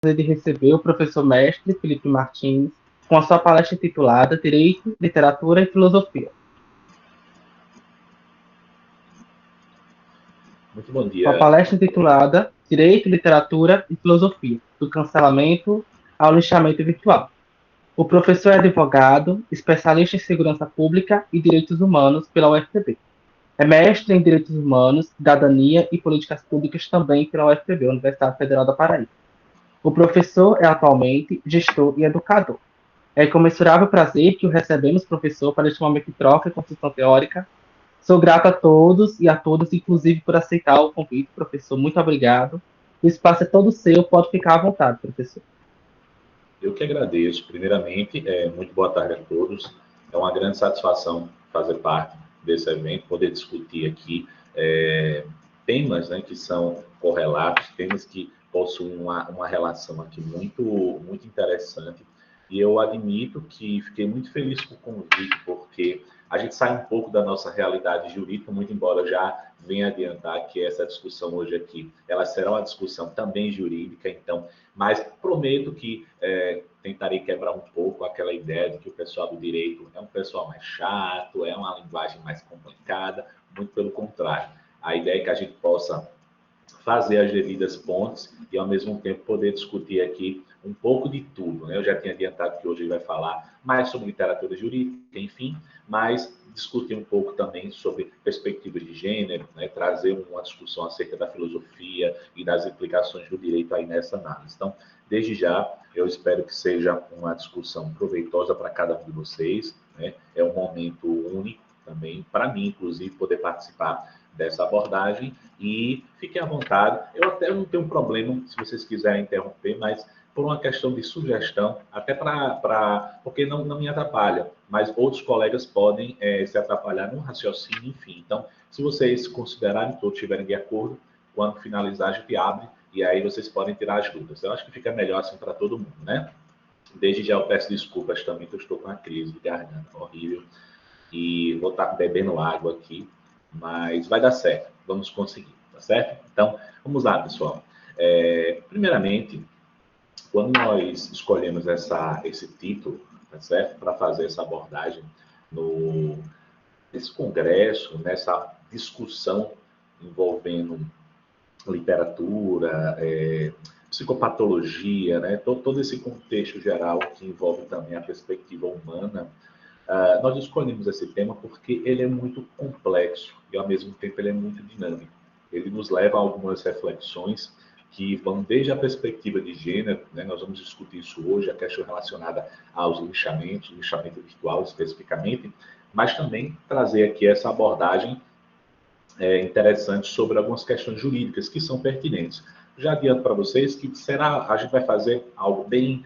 de receber o professor mestre Felipe Martins com a sua palestra intitulada Direito, Literatura e Filosofia. Muito bom Sua dia. palestra intitulada Direito, Literatura e Filosofia, do cancelamento ao lixamento virtual. O professor é advogado, especialista em segurança pública e direitos humanos pela UFPB. É mestre em Direitos Humanos, Cidadania e Políticas Públicas também pela UFPB, Universidade Federal da Paraíba. O professor é atualmente gestor e educador. É comensurável prazer que o recebemos, professor, para este momento de troca e construção teórica. Sou grato a todos e a todas, inclusive, por aceitar o convite, professor. Muito obrigado. O espaço é todo seu, pode ficar à vontade, professor. Eu que agradeço. Primeiramente, muito boa tarde a todos. É uma grande satisfação fazer parte desse evento, poder discutir aqui temas, né, que são correlatos, temas que possuem uma relação aqui muito interessante. E eu admito que fiquei muito feliz com o convite, porque a gente sai um pouco da nossa realidade jurídica, muito embora eu já venha adiantar que essa discussão hoje aqui, ela será uma discussão também jurídica, então, mas prometo que tentarei quebrar um pouco aquela ideia de que o pessoal do direito é um pessoal mais chato, é uma linguagem mais complicada, muito pelo contrário. A ideia é que a gente possa fazer as devidas pontes e, ao mesmo tempo, poder discutir aqui um pouco de tudo. Né? Eu já tinha adiantado que hoje ele vai falar mais sobre literatura jurídica, enfim, mas discutir um pouco também sobre perspectivas de gênero, né? Trazer uma discussão acerca da filosofia e das implicações do direito aí nessa análise. Então, desde já, eu espero que seja uma discussão proveitosa para cada um de vocês. Né? É um momento único também, para mim, inclusive, poder participar dessa abordagem e fiquem à vontade. Eu até não tenho problema se vocês quiserem interromper, mas por uma questão de sugestão, até porque não me atrapalha, mas outros colegas podem se atrapalhar no raciocínio, enfim. Então, se vocês considerarem, todos estiverem de acordo, quando finalizar, a gente abre e aí vocês podem tirar as dúvidas. Eu acho que fica melhor assim para todo mundo, né? Desde já eu peço desculpas também, que eu estou com uma crise de garganta horrível e vou estar bebendo água aqui, mas vai dar certo, vamos conseguir, tá certo? Então, vamos lá, pessoal. Primeiramente, quando nós escolhemos esse título, tá certo? Para fazer essa abordagem nesse congresso, nessa discussão envolvendo literatura, psicopatologia, né? Todo esse contexto geral que envolve também a perspectiva humana. Nós escolhemos esse tema porque ele é muito complexo e, ao mesmo tempo, ele é muito dinâmico. Ele nos leva a algumas reflexões que vão desde a perspectiva de gênero, né? Nós vamos discutir isso hoje, a questão relacionada aos lixamentos, lixamento virtual especificamente, mas também trazer aqui essa abordagem interessante sobre algumas questões jurídicas que são pertinentes. Já adianto para vocês que a gente vai fazer algo bem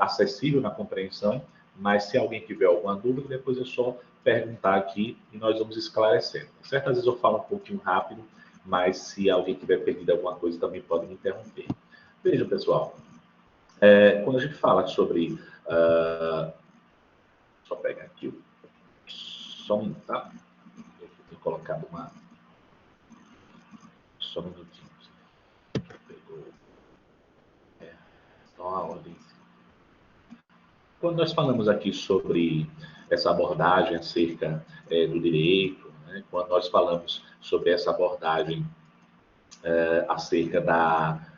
acessível na compreensão, mas se alguém tiver alguma dúvida, depois é só perguntar aqui e nós vamos esclarecendo. Certo? Às vezes eu falo um pouquinho rápido, mas se alguém tiver perdido alguma coisa, também pode me interromper. Veja, pessoal, quando a gente fala sobre... só pegar aqui, só um minuto, tá? Eu tenho colocado uma... Só um minutinho. Pegou... Só a ordem. Quando nós falamos aqui sobre essa abordagem acerca do direito, né? Quando nós falamos sobre essa abordagem acerca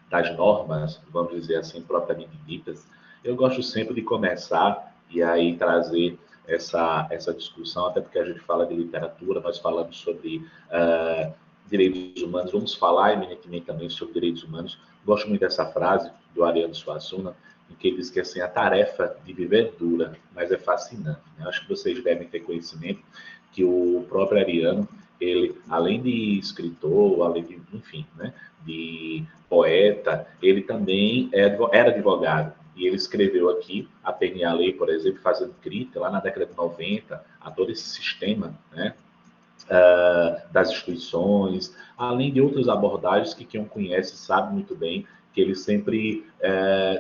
das normas, vamos dizer assim, propriamente ditas, eu gosto sempre de começar e aí trazer essa discussão, até porque a gente fala de literatura, nós falamos sobre direitos humanos, vamos falar eminentemente também sobre direitos humanos. Gosto muito dessa frase do Ariano Suassuna, em que ele diz que assim, a tarefa de viver é dura, mas é fascinante. Né? Acho que vocês devem ter conhecimento que o próprio Ariano, ele, além de escritor, além de, enfim, né, de poeta, ele também era advogado. E ele escreveu aqui a PNA Lei, por exemplo, fazendo crítica lá na década de 90 a todo esse sistema, né, das instituições, além de outras abordagens que quem o conhece sabe muito bem que ele sempre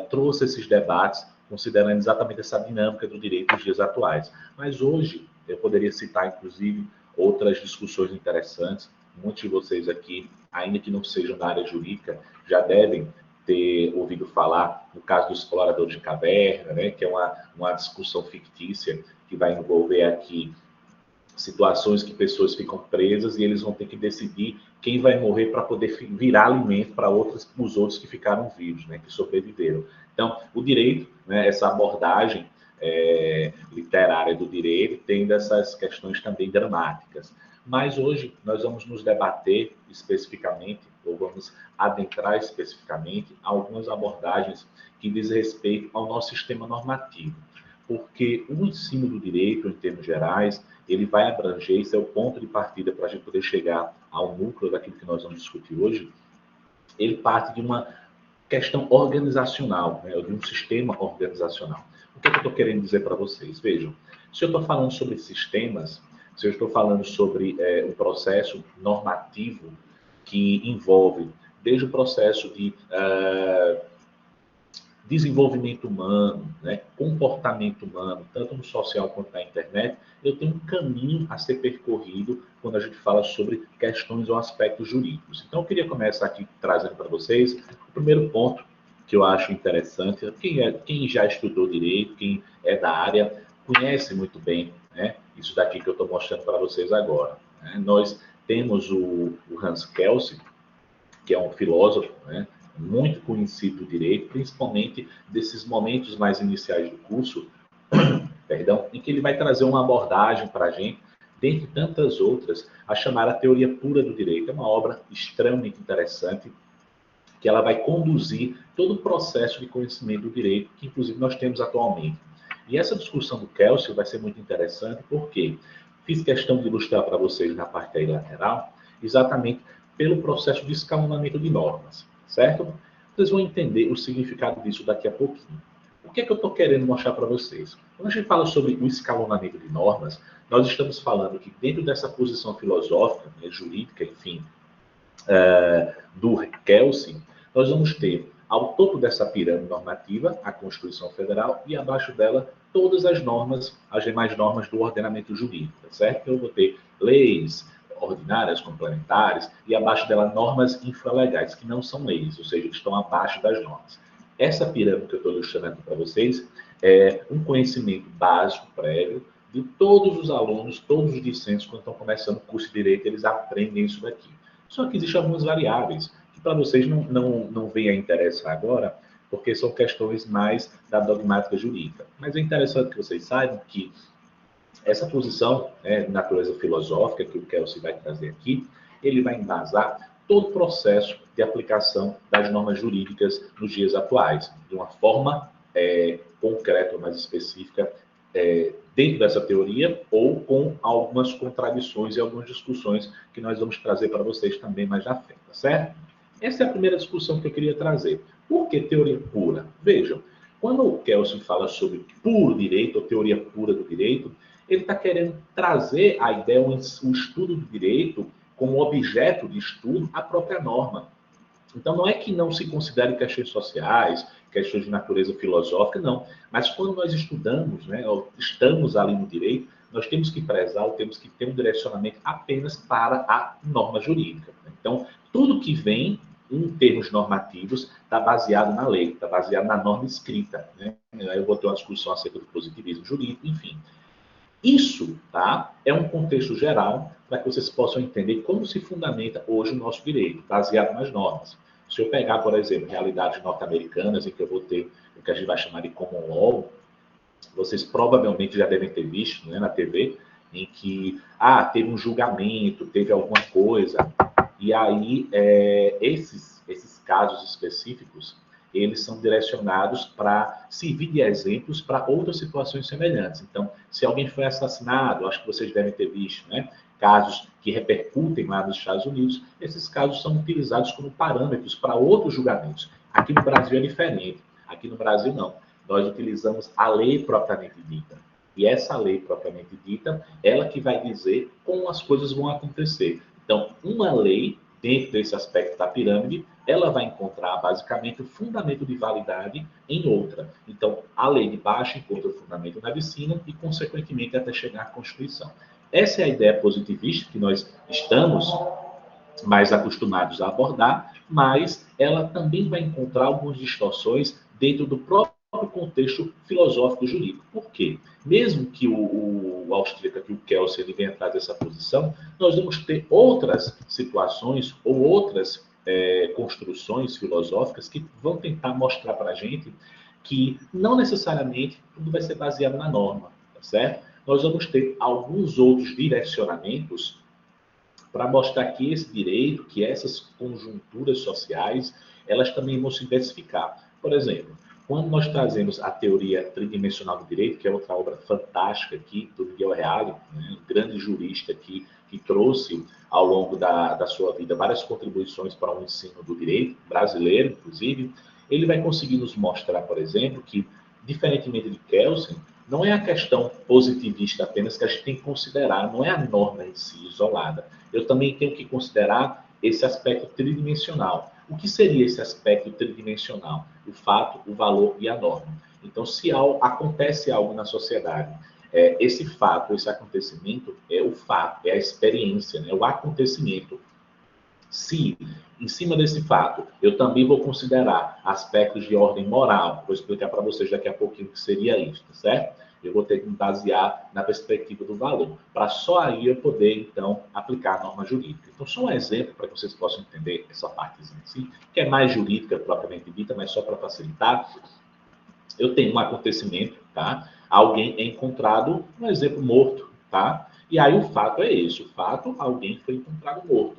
trouxe esses debates considerando exatamente essa dinâmica do direito nos dias atuais. Mas hoje, eu poderia citar, inclusive, outras discussões interessantes. Muitos de vocês aqui, ainda que não sejam da área jurídica, já devem ter ouvido falar no caso dos exploradores de caverna, né, que é uma discussão fictícia que vai envolver aqui situações que pessoas ficam presas e eles vão ter que decidir quem vai morrer para poder virar alimento para os outros que ficaram vivos, né, que sobreviveram. Então, o direito, né, essa abordagem literária do direito, tem dessas questões também dramáticas. Mas hoje nós vamos nos debater especificamente, ou vamos adentrar especificamente, algumas abordagens que dizem respeito ao nosso sistema normativo. Porque o ensino do direito, em termos gerais, ele vai abranger, esse é o ponto de partida para a gente poder chegar ao núcleo daquilo que nós vamos discutir hoje, ele parte de uma questão organizacional, né, de um sistema organizacional. O que eu estou querendo dizer para vocês? Vejam, se eu estou falando sobre sistemas, se eu estou falando sobre o processo normativo que envolve desde o processo de desenvolvimento humano, né, comportamento humano, tanto no social quanto na internet, eu tenho um caminho a ser percorrido quando a gente fala sobre questões ou aspectos jurídicos. Então, eu queria começar aqui trazendo para vocês o primeiro ponto que eu acho interessante. Quem já estudou direito, quem é da área, conhece muito bem, né, isso daqui que eu estou mostrando para vocês agora. Né? Nós temos o Hans Kelsen, que é um filósofo, né, muito conhecido do direito, principalmente desses momentos mais iniciais do curso, perdão, em que ele vai trazer uma abordagem para a gente, dentre tantas outras, a chamada Teoria Pura do Direito. É uma obra extremamente interessante, que ela vai conduzir todo o processo de conhecimento do direito, que inclusive nós temos atualmente. E essa discussão do Kelsen vai ser muito interessante, porque fiz questão de ilustrar para vocês na parte aí lateral, exatamente pelo processo de escalonamento de normas, certo? Vocês vão entender o significado disso daqui a pouquinho. O que é que eu estou querendo mostrar para vocês? Quando a gente fala sobre o escalonamento de normas, nós estamos falando que dentro dessa posição filosófica, né, jurídica, enfim, do Kelsen, nós vamos ter ao topo dessa pirâmide normativa a Constituição Federal e abaixo dela todas as normas, as demais normas do ordenamento jurídico, certo? Eu vou ter leis ordinárias, complementares, e abaixo dela normas infralegais, que não são leis, ou seja, estão abaixo das normas. Essa pirâmide que eu estou ilustrando aqui para vocês é um conhecimento básico, prévio, de todos os alunos, todos os discentes, quando estão começando o curso de Direito, eles aprendem isso daqui. Só que existem algumas variáveis que para vocês não vem a interessar agora, porque são questões mais da dogmática jurídica. Mas é interessante que vocês saibam que essa posição, né, de natureza filosófica, que o Kelsen vai trazer aqui, ele vai embasar todo o processo de aplicação das normas jurídicas nos dias atuais, de uma forma concreta, mais específica, dentro dessa teoria, ou com algumas contradições e algumas discussões que nós vamos trazer para vocês também mais na frente, tá certo? Essa é a primeira discussão que eu queria trazer. Por que teoria pura? Vejam, quando o Kelsen fala sobre puro direito, ou teoria pura do direito, ele está querendo trazer a ideia, o estudo do direito, como objeto de estudo, a própria norma. Então, não é que não se considere questões sociais, questões de natureza filosófica, não. Mas quando nós estudamos, né, ou estamos ali no direito, nós temos que prezar, ou temos que ter um direcionamento apenas para a norma jurídica. Então, tudo que vem em termos normativos está baseado na lei, está baseado na norma escrita. Né? Eu vou ter uma discussão acerca do positivismo jurídico, enfim. Isso, tá, é um contexto geral para que vocês possam entender como se fundamenta hoje o nosso direito, baseado nas normas. Se eu pegar, por exemplo, realidades norte-americanas, em que eu vou ter o que a gente vai chamar de common law, vocês provavelmente já devem ter visto, né, na TV, em que teve um julgamento, teve alguma coisa, e aí esses casos específicos, eles são direcionados para servir de exemplos para outras situações semelhantes. Então, se alguém foi assassinado, acho que vocês devem ter visto, né? Casos que repercutem lá nos Estados Unidos, esses casos são utilizados como parâmetros para outros julgamentos. Aqui no Brasil é diferente. Aqui no Brasil, não. Nós utilizamos a lei propriamente dita. E essa lei propriamente dita, ela que vai dizer como as coisas vão acontecer. Então, uma lei, dentro desse aspecto da pirâmide, ela vai encontrar basicamente o fundamento de validade em outra. Então, a lei de baixo encontra o fundamento na de cima e, consequentemente, até chegar à Constituição. Essa é a ideia positivista que nós estamos mais acostumados a abordar, mas ela também vai encontrar algumas distorções dentro do próprio contexto filosófico jurídico. Por quê? Mesmo que o austríaco, aqui, o Kelsen, ele venha atrás dessa posição, nós vamos ter outras situações ou outras construções filosóficas que vão tentar mostrar para a gente que não necessariamente tudo vai ser baseado na norma, tá certo? Nós vamos ter alguns outros direcionamentos para mostrar que esse direito, que essas conjunturas sociais, elas também vão se diversificar. Por exemplo, quando nós trazemos a teoria tridimensional do direito, que é outra obra fantástica aqui, do Miguel Reale, né, um grande jurista aqui, que trouxe ao longo da sua vida várias contribuições para o ensino do direito, brasileiro, inclusive, ele vai conseguir nos mostrar, por exemplo, que, diferentemente de Kelsen, não é a questão positivista apenas que a gente tem que considerar, não é a norma em si isolada. Eu também tenho que considerar esse aspecto tridimensional. O que seria esse aspecto tridimensional? O fato, o valor e a norma. Então, se acontece algo na sociedade, esse fato, esse acontecimento é o fato, é a experiência, né? O acontecimento. Se, em cima desse fato, eu também vou considerar aspectos de ordem moral, vou explicar para vocês daqui a pouquinho o que seria isso, tá certo? Eu vou ter que me basear na perspectiva do valor, para só aí eu poder, então, aplicar a norma jurídica. Então, só um exemplo para que vocês possam entender essa partezinha assim, que é mais jurídica propriamente dita, mas só para facilitar. Eu tenho um acontecimento, tá? Alguém é encontrado, um exemplo, morto, tá? E aí o fato é esse, o fato, alguém foi encontrado morto.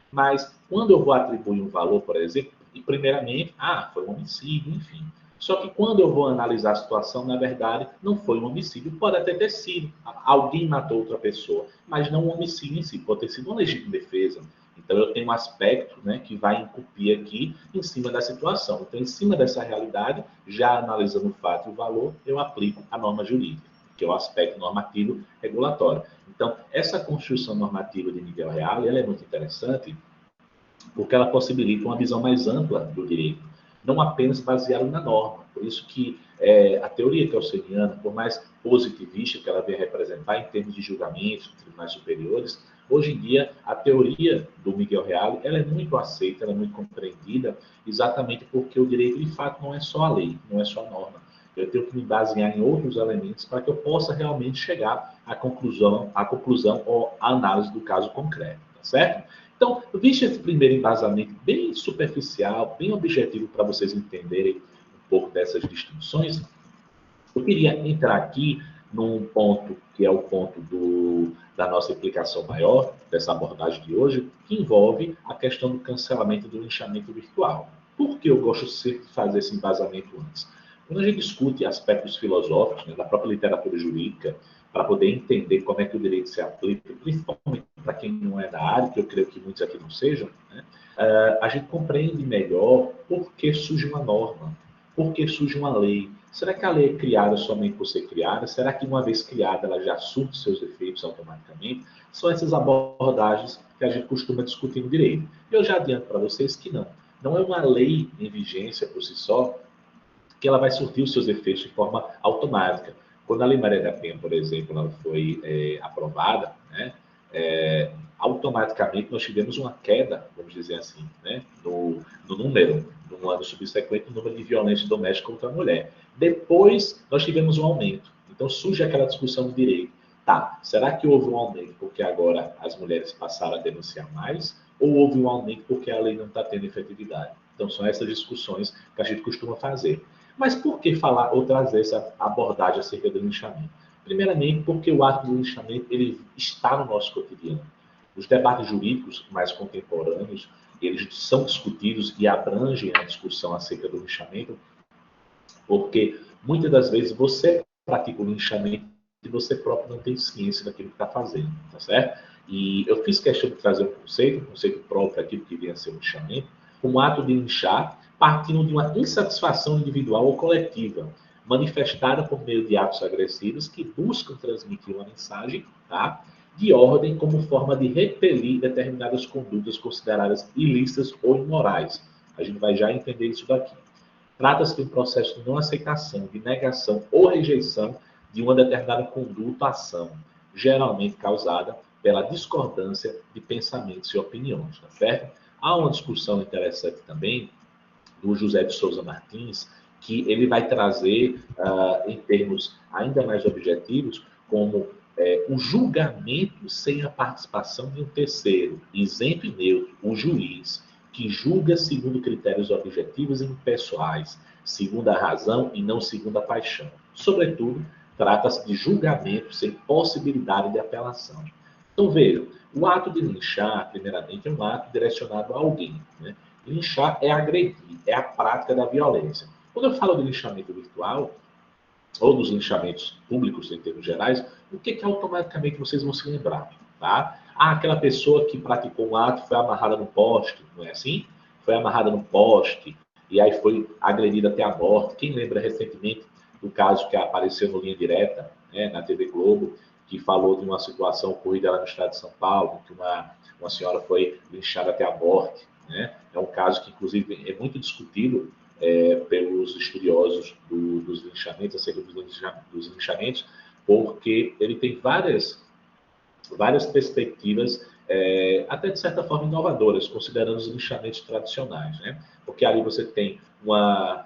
Mas quando eu vou atribuir um valor, por exemplo, e primeiramente, foi um homicídio, enfim. Só que quando eu vou analisar a situação, na verdade, não foi um homicídio, pode até ter sido. Alguém matou outra pessoa, mas não um homicídio em si, pode ter sido uma legítima defesa. Então, eu tenho um aspecto, né, que vai incumbir aqui em cima da situação. Então, em cima dessa realidade, já analisando o fato e o valor, eu aplico a norma jurídica, que é o aspecto normativo regulatório. Então, essa construção normativa de Miguel Reale, ela é muito interessante, porque ela possibilita uma visão mais ampla do direito, não apenas baseada na norma. Por isso que a teoria kelseniana, por mais positivista que ela venha representar em termos de julgamentos de tribunais superiores, hoje em dia a teoria do Miguel Reale ela é muito aceita, ela é muito compreendida, exatamente porque o direito de fato não é só a lei, não é só a norma. Eu tenho que me basear em outros elementos para que eu possa realmente chegar à conclusão ou à análise do caso concreto, tá certo? Então, visto esse primeiro embasamento bem superficial, bem objetivo para vocês entenderem um pouco dessas distinções, eu queria entrar aqui num ponto que é o ponto da nossa implicação maior, dessa abordagem de hoje, que envolve a questão do cancelamento do linchamento virtual. Por que eu gosto sempre de fazer esse embasamento antes? Quando a gente discute aspectos filosóficos, né, da própria literatura jurídica, para poder entender como é que o direito se aplica, principalmente para quem não é da área, que eu creio que muitos aqui não sejam, né, a gente compreende melhor por que surge uma norma, por que surge uma lei. Será que a lei é criada somente por ser criada? Será que uma vez criada ela já surte seus efeitos automaticamente? São essas abordagens que a gente costuma discutir no direito. Eu já adianto para vocês que não. Não é uma lei em vigência por si só que ela vai surtir os seus efeitos de forma automática. Quando a Lei Maria da Penha, por exemplo, ela foi aprovada, né, automaticamente nós tivemos uma queda, vamos dizer assim, né, no número, no ano subsequente, no número de violência doméstica contra a mulher. Depois, nós tivemos um aumento. Então, surge aquela discussão do direito. Tá, será que houve um aumento porque agora as mulheres passaram a denunciar mais? Ou houve um aumento porque a lei não está tendo efetividade? Então, são essas discussões que a gente costuma fazer. Mas por que falar ou trazer essa abordagem acerca do linchamento? Primeiramente, porque o ato do linchamento ele está no nosso cotidiano. Os debates jurídicos mais contemporâneos, eles são discutidos e abrangem a discussão acerca do linchamento, porque muitas das vezes você pratica o linchamento e você próprio não tem ciência daquilo que está fazendo, tá certo? E eu fiz questão de trazer um conceito próprio aqui do que vinha a ser o linchamento, um ato de linchar partindo de uma insatisfação individual ou coletiva, manifestada por meio de atos agressivos que buscam transmitir uma mensagem, tá? De ordem como forma de repelir determinadas condutas consideradas ilícitas ou imorais. A gente vai já entender isso daqui. Trata-se de um processo de não aceitação, de negação ou rejeição de uma determinada conduta ou ação, geralmente causada pela discordância de pensamentos e opiniões, tá certo? Há uma discussão interessante também do José de Souza Martins, que ele vai trazer, em termos ainda mais objetivos, como o julgamento sem a participação de um terceiro, isento e neutro, o juiz, que julga segundo critérios objetivos e impessoais, segundo a razão e não segundo a paixão. Sobretudo, trata-se de julgamento sem possibilidade de apelação. Então, vejam, o ato de linchar, primeiramente, é um ato direcionado a alguém. Né? Linchar é agredir, é a prática da violência. Quando eu falo de linchamento virtual, ou dos linchamentos públicos em termos gerais, o que automaticamente vocês vão se lembrar? Tá? Aquela pessoa que praticou um ato foi amarrada no poste, não é assim? Foi amarrada no poste e aí foi agredida até a morte. Quem lembra recentemente do caso que apareceu no Linha Direta, né, na TV Globo, que falou de uma situação ocorrida lá no estado de São Paulo, que uma senhora foi linchada até a morte. Né? É um caso que, inclusive, é muito discutido pelos estudiosos dos linchamentos, acerca dos linchamentos, porque ele tem várias perspectivas, até de certa forma inovadoras, considerando os linchamentos tradicionais. Né? Porque ali você tem uma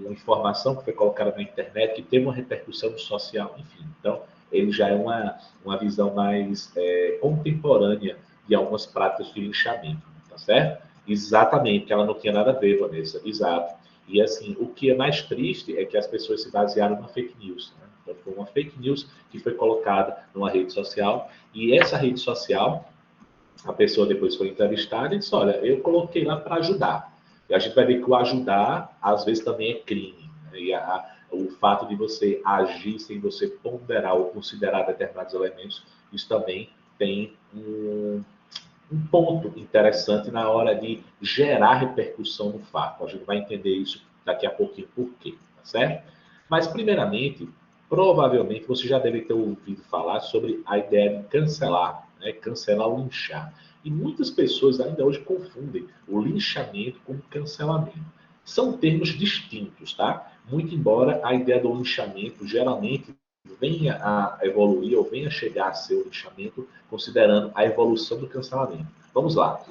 informação que foi colocada na internet, que teve uma repercussão social, enfim. Então, ele já é uma visão mais contemporânea de algumas práticas de linchamento, tá certo? Exatamente, que ela não tinha nada a ver, Vanessa, exato. E assim, o que é mais triste é que as pessoas se basearam na fake news. Né? Então, foi uma fake news que foi colocada numa rede social, e essa rede social, a pessoa depois foi entrevistada e disse, olha, eu coloquei lá para ajudar. E a gente vai ver que o ajudar, às vezes, também é crime. Né? E o fato de você agir sem você ponderar ou considerar determinados elementos, isso também tem um ponto interessante na hora de gerar repercussão no fato. A gente vai entender isso daqui a pouquinho por quê, tá certo? Mas, primeiramente, provavelmente você já deve ter ouvido falar sobre a ideia de cancelar, né? Cancelar ou linchar. E muitas pessoas ainda hoje confundem o linchamento com o cancelamento. São termos distintos, tá? Muito embora a ideia do linchamento geralmente venha a evoluir ou venha a chegar a ser o linchamento, considerando a evolução do cancelamento. Vamos lá.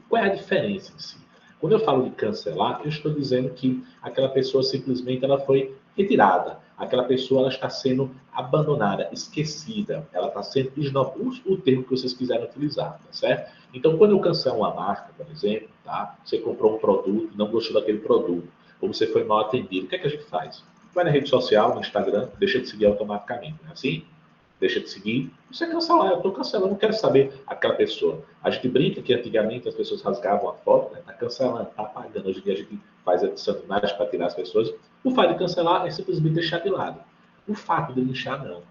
Qual é a diferença em si? Quando eu falo de cancelar, eu estou dizendo que aquela pessoa simplesmente ela foi retirada. Aquela pessoa ela está sendo abandonada, esquecida. Ela está sendo o termo que vocês quiserem utilizar, tá certo? Então, quando eu cancelo uma marca, por exemplo, tá? Você comprou um produto, não gostou daquele produto, ou você foi mal atendido, o que é que a gente faz? Vai na rede social, no Instagram, deixa de seguir automaticamente, não é assim? Deixa de seguir, você cancelar, eu estou cancelando, não quero saber aquela pessoa. A gente brinca que antigamente as pessoas rasgavam a foto, né? Tá cancelando, tá apagando. Hoje em dia a gente faz edição de imagem para tirar as pessoas. O fato de cancelar é simplesmente deixar de lado. O fato de linchar, não.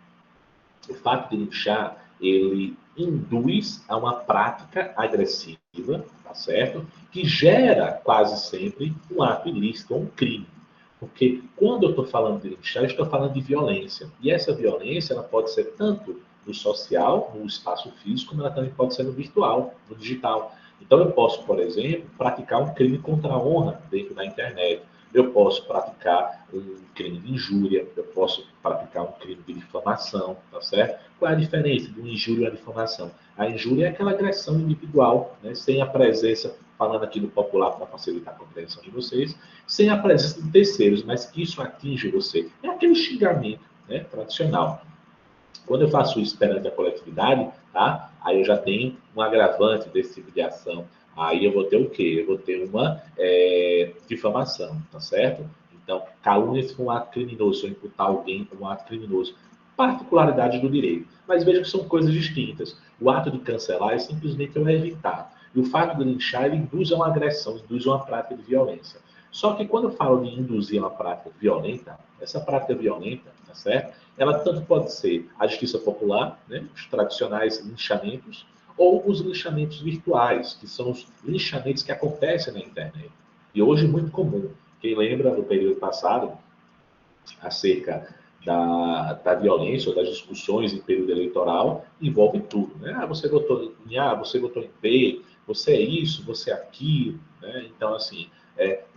O fato de linchar, ele induz a uma prática agressiva, tá certo? Que gera quase sempre um ato ilícito ou um crime. Porque quando eu estou falando de linchar, eu estou falando de violência. E essa violência ela pode ser tanto no social, no espaço físico, como ela também pode ser no virtual, no digital. Então eu posso, por exemplo, praticar um crime contra a honra dentro da internet. Eu posso praticar um crime de injúria, eu posso praticar um crime de difamação, tá certo? Qual é a diferença de uma injúria e uma difamação? A injúria é aquela agressão individual, né, sem a presença, falando aqui no popular para facilitar a compreensão de vocês, sem a presença de terceiros, mas que isso atinge você. É aquele xingamento, né, tradicional. Quando eu faço isso perante a coletividade, tá? Aí eu já tenho um agravante desse tipo de ação. Aí eu vou ter o quê? Eu vou ter uma difamação, tá certo? Então, calúnia foi um ato criminoso, ou imputar alguém como um ato criminoso. Particularidades do direito. Mas veja que são coisas distintas. O ato de cancelar é simplesmente eu evitar. E o fato de linchar, ele induz a uma agressão, induz a uma prática de violência. Só que quando eu falo de induzir uma prática violenta, essa prática violenta, tá certo? Ela tanto pode ser a justiça popular, né, os tradicionais linchamentos, ou os linchamentos virtuais, que são os linchamentos que acontecem na internet. E hoje é muito comum. Quem lembra do período passado, acerca da violência ou das discussões em período eleitoral, envolve tudo. Né? Você votou em A, você votou em B, você é isso, você é aquilo. Né? Então, assim,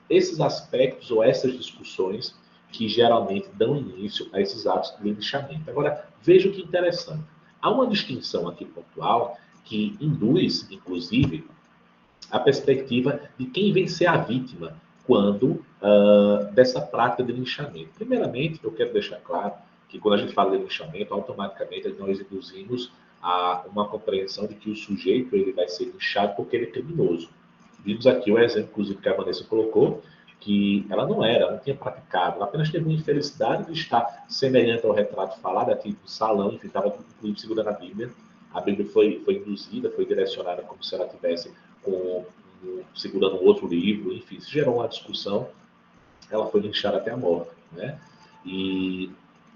esses aspectos ou essas discussões que geralmente dão início a esses atos de linchamento. Agora, veja o que interessante. Há uma distinção aqui pontual que induz, inclusive, a perspectiva de quem vem ser a vítima quando dessa prática de linchamento. Primeiramente, eu quero deixar claro que quando a gente fala de linchamento, automaticamente nós induzimos a uma compreensão de que o sujeito ele vai ser linchado porque ele é criminoso. Vimos aqui o exemplo, inclusive, que a Vanessa colocou, que ela não tinha praticado, ela apenas teve uma infelicidade de estar semelhante ao retrato falado aqui no salão, enfim, estava inclusive segurando a Bíblia. A Bíblia foi induzida, foi direcionada como se ela tivesse segurando um outro livro, enfim, isso gerou uma discussão, ela foi linchada até a morte, né? E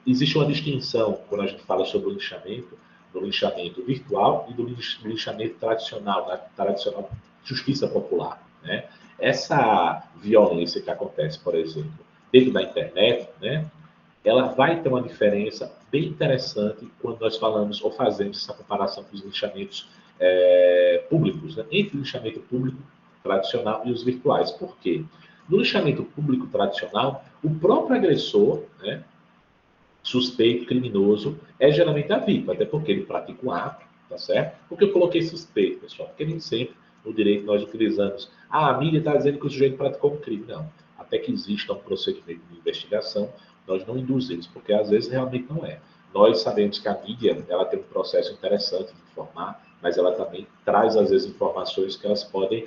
existe uma distinção quando a gente fala sobre o linchamento, do linchamento virtual e do linchamento tradicional, da tradicional justiça popular, né? Essa violência que acontece, por exemplo, dentro da internet, né? Ela vai ter uma diferença bem interessante quando nós falamos ou fazemos essa comparação com os linchamentos públicos, né? Entre o linchamento público tradicional e os virtuais. Por quê? No linchamento público tradicional, o próprio agressor, né, suspeito, criminoso, é geralmente a vítima, até porque ele pratica um ato, tá certo? Por que eu coloquei suspeito, pessoal? Porque nem sempre no direito nós utilizamos, a mídia está dizendo que o sujeito praticou um crime. Não. Até que exista um procedimento de investigação, nós não induzimos, porque às vezes realmente não é. Nós sabemos que a mídia ela tem um processo interessante de informar, mas ela também traz, às vezes, informações que elas podem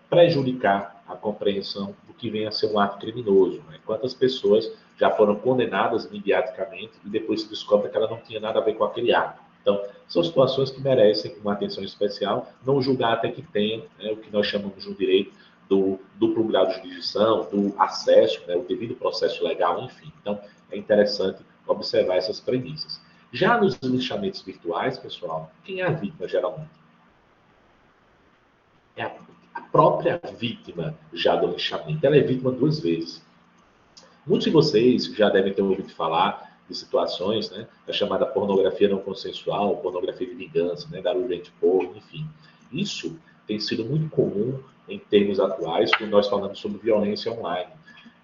prejudicar a compreensão do que vem a ser um ato criminoso. Né? Quantas pessoas já foram condenadas mediaticamente e depois se descobre que ela não tinha nada a ver com aquele ato. Então, são situações que merecem uma atenção especial, não julgar até que tenha o que nós chamamos no direito do duplo grau de jurisdição, do acesso, o devido processo legal, enfim. Então, é interessante observar essas premissas. Já nos linchamentos virtuais, pessoal, quem é a vítima geralmente? É a própria vítima já do linchamento. Ela é vítima duas vezes. Muitos de vocês já devem ter ouvido falar de situações, né, da chamada pornografia não consensual, pornografia de vingança, né, garurente porno, enfim. Isso tem sido muito comum em termos atuais, quando nós falamos sobre violência online.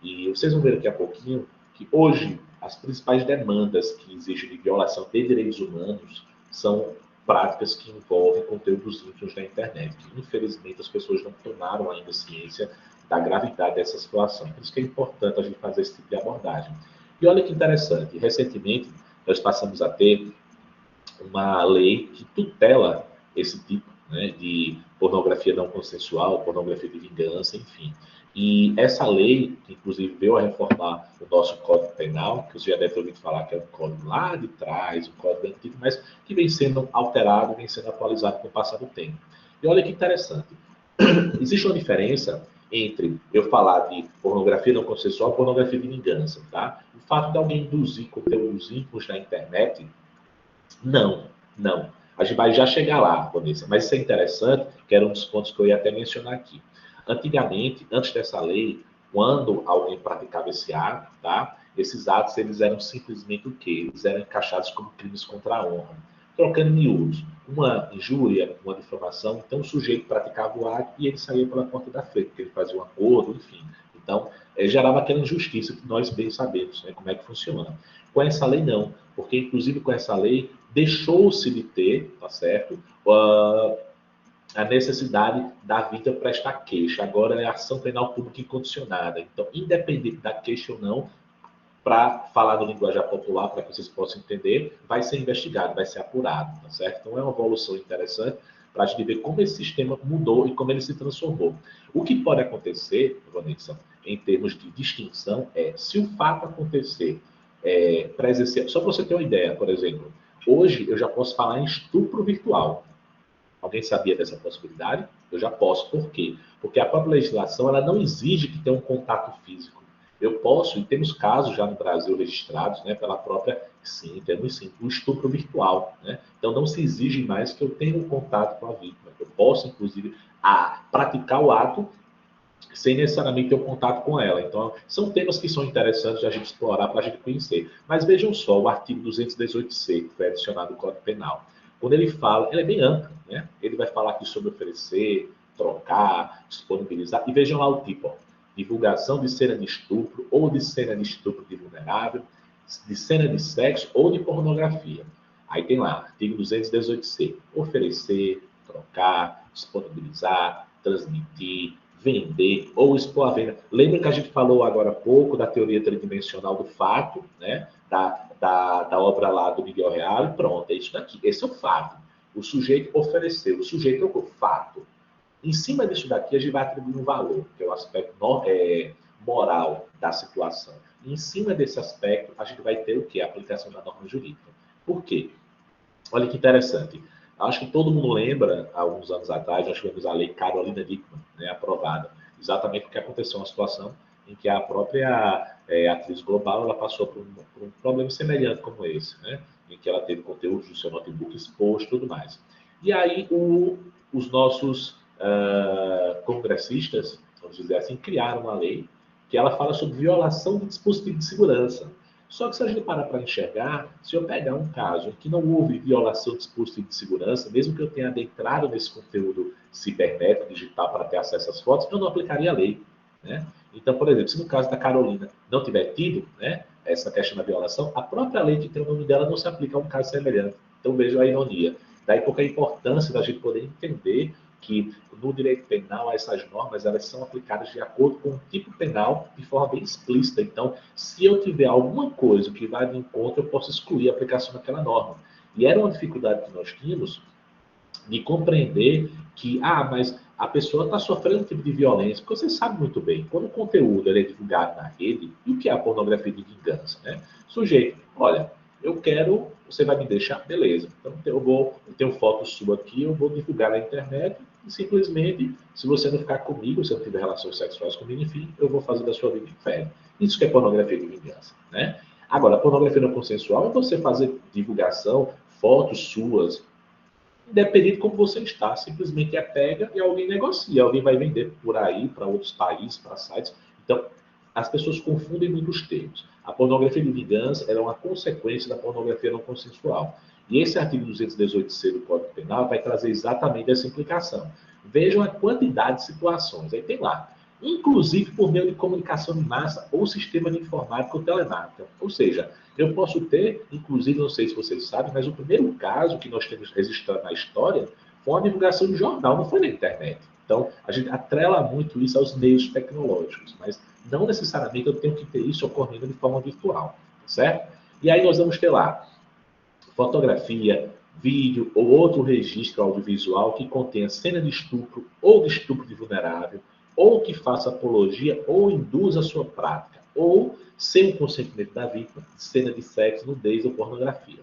E vocês vão ver daqui a pouquinho que hoje as principais demandas que existem de violação de direitos humanos são práticas que envolvem conteúdos íntimos da internet, que infelizmente as pessoas não tomaram ainda ciência da gravidade dessa situação. Por isso que é importante a gente fazer esse tipo de abordagem. E olha que interessante, recentemente nós passamos a ter uma lei que tutela esse tipo, né, de pornografia não consensual, pornografia de vingança, enfim. E essa lei, que inclusive veio a reformar o nosso Código Penal, que você já deve ter ouvido falar que é um código lá de trás, um código antigo, mas que vem sendo alterado, vem sendo atualizado com o passar do tempo. E olha que interessante, existe uma diferença entre eu falar de pornografia não consensual e pornografia de vingança, tá? O fato de alguém induzir conteúdos íntimos na internet, não. A gente vai já chegar lá, Vanessa, mas isso é interessante, que era um dos pontos que eu ia até mencionar aqui. Antigamente, antes dessa lei, quando alguém praticava esse ato, tá? Esses atos eles eram simplesmente o quê? Eles eram encaixados como crimes contra a honra. Trocando miúdos, uma injúria, uma difamação, então o sujeito praticava o ato e ele saía pela porta da frente, porque ele fazia um acordo, enfim. Então, gerava aquela injustiça que nós bem sabemos, né, como é que funciona. Com essa lei, não, porque inclusive com essa lei deixou-se de ter, tá certo? A necessidade da vítima prestar queixa. Agora é ação penal pública incondicionada. Então, independente da queixa ou não, para falar no linguajar popular, para que vocês possam entender, vai ser investigado, vai ser apurado, tá certo? Então, é uma evolução interessante para a gente ver como esse sistema mudou e como ele se transformou. O que pode acontecer, Vanessa, em termos de distinção, é se o fato acontecer presencial. Só para você ter uma ideia, por exemplo, hoje eu já posso falar em estupro virtual. Alguém sabia dessa possibilidade? Eu já posso. Por quê? Porque a própria legislação ela não exige que tenha um contato físico. Eu posso, e temos casos já no Brasil registrados, né, pela própria, sim, temos sim, o estupro virtual. Né? Então não se exige mais que eu tenha um contato com a vítima. Eu posso, inclusive, praticar o ato sem necessariamente ter um contato com ela. Então, são temas que são interessantes de a gente explorar para a gente conhecer. Mas vejam só, o artigo 218C, que foi adicionado ao Código Penal. Quando ele fala, ele é bem amplo, né? Ele vai falar aqui sobre oferecer, trocar, disponibilizar. E vejam lá o tipo, ó, divulgação de cena de estupro ou de cena de estupro de vulnerável, de cena de sexo ou de pornografia. Aí tem lá, artigo 218C, oferecer, trocar, disponibilizar, transmitir, vender ou expor a venda. Lembra que a gente falou agora há pouco da teoria tridimensional do fato, né? Da obra lá do Miguel Reale? Pronto, é isso daqui. Esse é o fato. O sujeito ofereceu, o sujeito é o fato. Em cima disso daqui, a gente vai atribuir um valor, que é o aspecto moral da situação. E em cima desse aspecto, a gente vai ter o quê? A aplicação da norma jurídica. Por quê? Olha que interessante. Acho que todo mundo lembra, há alguns anos atrás, nós tivemos a lei Carolina Dickmann, né, aprovada. Exatamente porque aconteceu uma situação em que a própria atriz global ela passou por um problema semelhante como esse, né, em que ela teve conteúdo do seu notebook exposto e tudo mais. E aí os nossos congressistas, vamos dizer assim, criaram uma lei que ela fala sobre violação de dispositivo de segurança. Só que se a gente parar para enxergar, se eu pegar um caso em que não houve violação de dispositivo de segurança, mesmo que eu tenha adentrado nesse conteúdo cibernético, digital, para ter acesso às fotos, eu não aplicaria a lei. Né? Então, por exemplo, se no caso da Carolina não tiver tido, né, essa questão da violação, a própria lei que tem o nome dela não se aplica a um caso semelhante. Então, veja a ironia. Daí porque a importância da gente poder entender que no direito penal essas normas elas são aplicadas de acordo com o tipo penal de forma bem explícita. Então, se eu tiver alguma coisa que vai de encontro, eu posso excluir a aplicação daquela norma. E era uma dificuldade que nós tínhamos de compreender que, mas a pessoa está sofrendo um tipo de violência, porque você sabe muito bem, quando o conteúdo é divulgado na rede, e o que é a pornografia de vingança, né? Sujeito, olha, eu quero, você vai me deixar, beleza. Então eu tenho foto sua aqui, eu vou divulgar na internet, e simplesmente, se você não ficar comigo, se não tiver relações sexuais comigo, enfim, eu vou fazer da sua vida inferno. Isso que é pornografia de vingança, né? Agora, a pornografia não consensual é você fazer divulgação, fotos suas, independente de como você está, simplesmente é pega e alguém negocia, alguém vai vender por aí para outros países, para sites. Então, as pessoas confundem muito os termos. A pornografia de vingança é uma consequência da pornografia não consensual. E esse artigo 218C do Código Penal vai trazer exatamente essa implicação. Vejam a quantidade de situações. Aí tem lá, inclusive por meio de comunicação em massa ou sistema de informática ou telemática. Ou seja, eu posso ter, inclusive, não sei se vocês sabem, mas o primeiro caso que nós temos registrado na história foi uma divulgação de jornal, não foi na internet. Então, a gente atrela muito isso aos meios tecnológicos, mas não necessariamente eu tenho que ter isso ocorrendo de forma virtual, certo? E aí nós vamos ter lá fotografia, vídeo ou outro registro audiovisual que contenha cena de estupro ou de estupro de vulnerável, ou que faça apologia ou induza a sua prática, ou sem o consentimento da vítima, cena de sexo, nudez ou pornografia.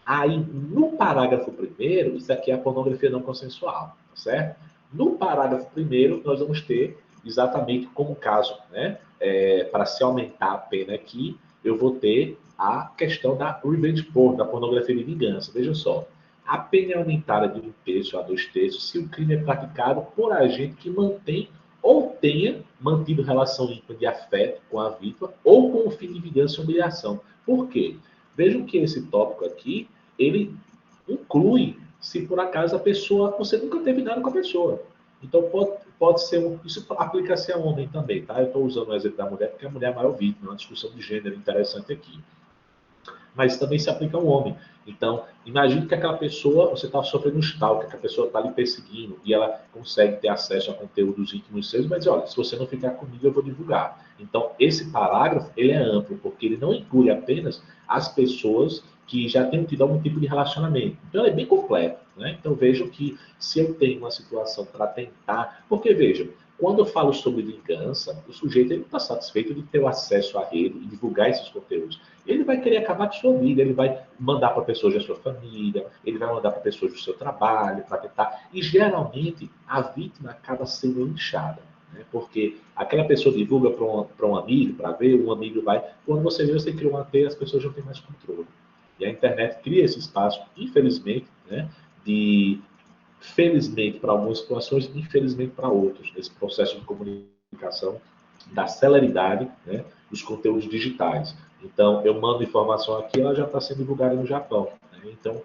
Aí, no parágrafo primeiro, isso aqui é a pornografia não consensual, tá certo? No parágrafo primeiro, nós vamos ter exatamente como caso, né? Para se aumentar a pena aqui, eu vou ter a questão da revenge porn, da pornografia de vingança. Veja só, a pena é aumentada de 1 terço a 2 terços se o crime é praticado por agente que mantém ou tenha mantido relação íntima de afeto com a vítima ou com o fim de vingança e humilhação. Por quê? Vejam que esse tópico aqui, ele inclui se por acaso a pessoa, você nunca teve nada com a pessoa. Então pode ser isso aplica-se a homem também, tá? Eu estou usando o exemplo da mulher porque a mulher é a maior vítima, é uma discussão de gênero interessante aqui. Mas também se aplica ao homem. Então, imagine que aquela pessoa, você está sofrendo um stalker, que a pessoa está lhe perseguindo e ela consegue ter acesso a conteúdos íntimos seus, mas olha, se você não ficar comigo, eu vou divulgar. Então, esse parágrafo, ele é amplo, porque ele não inclui apenas as pessoas que já tenham tido algum tipo de relacionamento. Então, ele é bem completo. Né? Então, vejam que se eu tenho uma situação para tentar... Porque, vejam, quando eu falo sobre vingança, o sujeito ele não está satisfeito de ter o acesso à rede e divulgar esses conteúdos. Ele vai querer acabar com sua vida, ele vai mandar para pessoas da sua família, ele vai mandar para pessoas do seu trabalho, para tentar. E geralmente a vítima acaba sendo linchada. Né? Porque aquela pessoa divulga para um amigo, para ver, um amigo vai. Quando você vê, você criou uma teia, as pessoas não têm mais controle. E a internet cria esse espaço, infelizmente, né, de felizmente para algumas situações, infelizmente para outras, nesse processo de comunicação, da celeridade, né, dos conteúdos digitais. Então, eu mando informação aqui, ela já está sendo divulgada no Japão. Né? Então,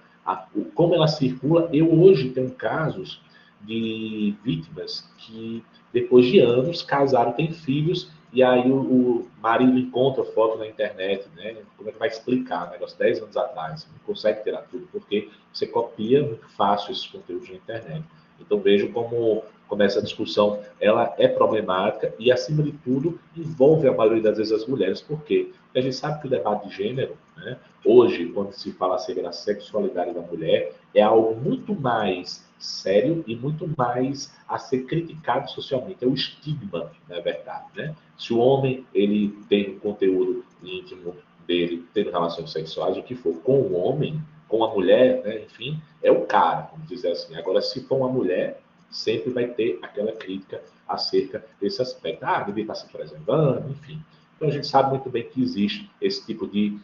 como ela circula, eu hoje tenho casos de vítimas que, depois de anos, casaram, têm filhos, e aí o marido encontra foto na internet, né? Como é que vai explicar? Negócio 10 anos atrás, não consegue tirar tudo, porque você copia muito fácil esses conteúdos na internet. Então vejo como como essa discussão ela é problemática e, acima de tudo, envolve a maioria das vezes as mulheres. Por quê? Porque a gente sabe que o debate de gênero, né, hoje, quando se fala sobre a sexualidade da mulher, é algo muito mais sério e muito mais a ser criticado socialmente. É o estigma, na verdade. Né? Se o homem ele tem um conteúdo íntimo dele, tendo relações sexuais, o que for, com o homem, com a mulher, né, enfim, é o cara, vamos dizer assim. Agora, se for uma mulher, sempre vai ter aquela crítica acerca desse aspecto. Ah, deve estar se preservando, enfim. Então, a gente sabe muito bem que existe esse tipo de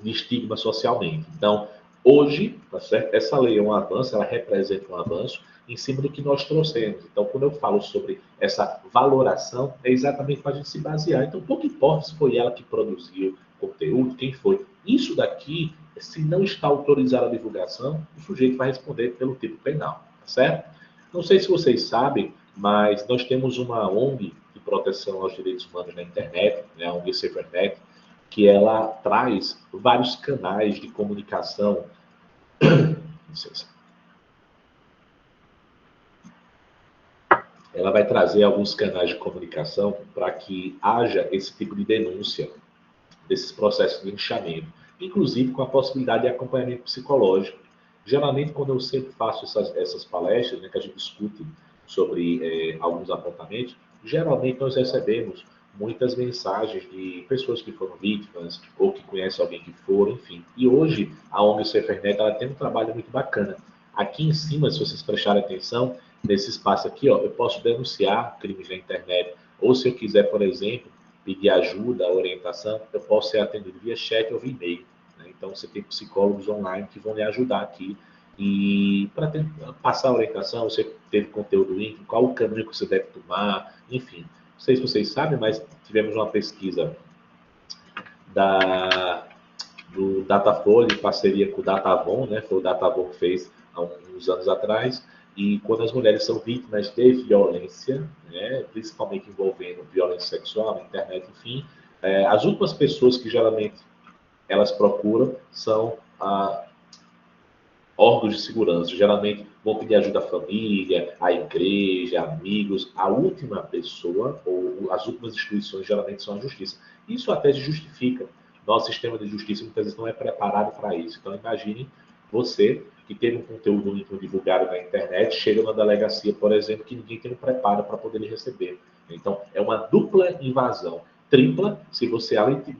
estigma socialmente. Então, hoje, tá certo? Essa lei é um avanço, ela representa um avanço em cima do que nós trouxemos. Então, quando eu falo sobre essa valoração, é exatamente para a gente se basear. Então, pouco importa se foi ela que produziu o conteúdo, quem foi. Isso daqui, se não está autorizada a divulgação, o sujeito vai responder pelo tipo penal, tá certo? Não sei se vocês sabem, mas nós temos uma ONG de proteção aos direitos humanos na internet, né, a ONG SaferNet, que ela traz vários canais de comunicação. Ela vai trazer alguns canais de comunicação para que haja esse tipo de denúncia desses processos de linchamento, inclusive com a possibilidade de acompanhamento psicológico. Geralmente, quando eu sempre faço essas palestras, né, que a gente discute sobre alguns apontamentos, geralmente nós recebemos muitas mensagens de pessoas que foram vítimas ou que conhecem alguém que foram, enfim. E hoje a ONG Sefernet ela tem um trabalho muito bacana. Aqui em cima, se vocês prestarem atenção, nesse espaço aqui, ó, eu posso denunciar crimes na internet. Ou se eu quiser, por exemplo, pedir ajuda, orientação, eu posso ser atendido via chat ou via e-mail. Né? Então, você tem psicólogos online que vão lhe ajudar aqui. E para passar a orientação, você teve conteúdo íntimo, qual o caminho que você deve tomar, enfim. Não sei se vocês sabem, mas tivemos uma pesquisa do Datafolha em parceria com o Datavon, né? Foi o Datavon que fez há uns anos atrás. E quando as mulheres são vítimas de violência, né, principalmente envolvendo violência sexual na internet, enfim, as últimas pessoas que geralmente elas procuram são órgãos de segurança. Geralmente vão pedir ajuda à família, à igreja, amigos. A última pessoa, ou as últimas instituições, geralmente são a justiça. Isso até se justifica. Nosso sistema de justiça muitas vezes não é preparado para isso. Então, imagine você que teve um conteúdo íntimo divulgado na internet, chega na delegacia, por exemplo, que ninguém tem um preparo para poder lhe receber. Então, é uma dupla invasão. Tripla, se você, além de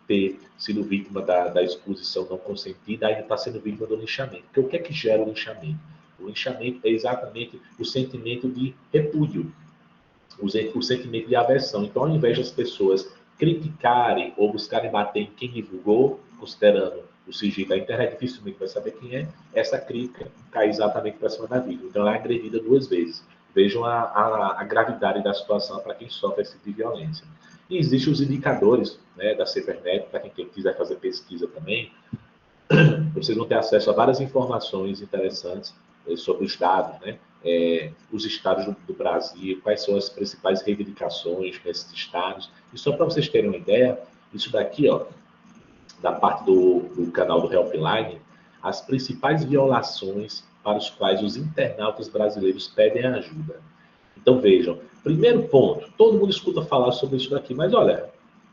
ter sido vítima da exposição não consentida, ainda está sendo vítima do linchamento. Porque o que é que gera o linchamento? O linchamento é exatamente o sentimento de repúdio, o sentimento de aversão. Então, ao invés das pessoas criticarem ou buscarem bater em quem divulgou, considerando o sigilo da internet, dificilmente vai saber quem é, essa crítica cai exatamente para cima da vítima. Então, ela é agredida duas vezes. Vejam a gravidade da situação para quem sofre esse tipo de violência. E existem os indicadores, né, da SaferNet, para quem quiser fazer pesquisa também, vocês vão ter acesso a várias informações interessantes sobre os dados, né? Os estados do Brasil, quais são as principais reivindicações nesses estados. E só para vocês terem uma ideia, isso daqui, ó, da parte do canal do Helpline, as principais violações para os quais os internautas brasileiros pedem ajuda. Então vejam, primeiro ponto, todo mundo escuta falar sobre isso daqui, mas olha,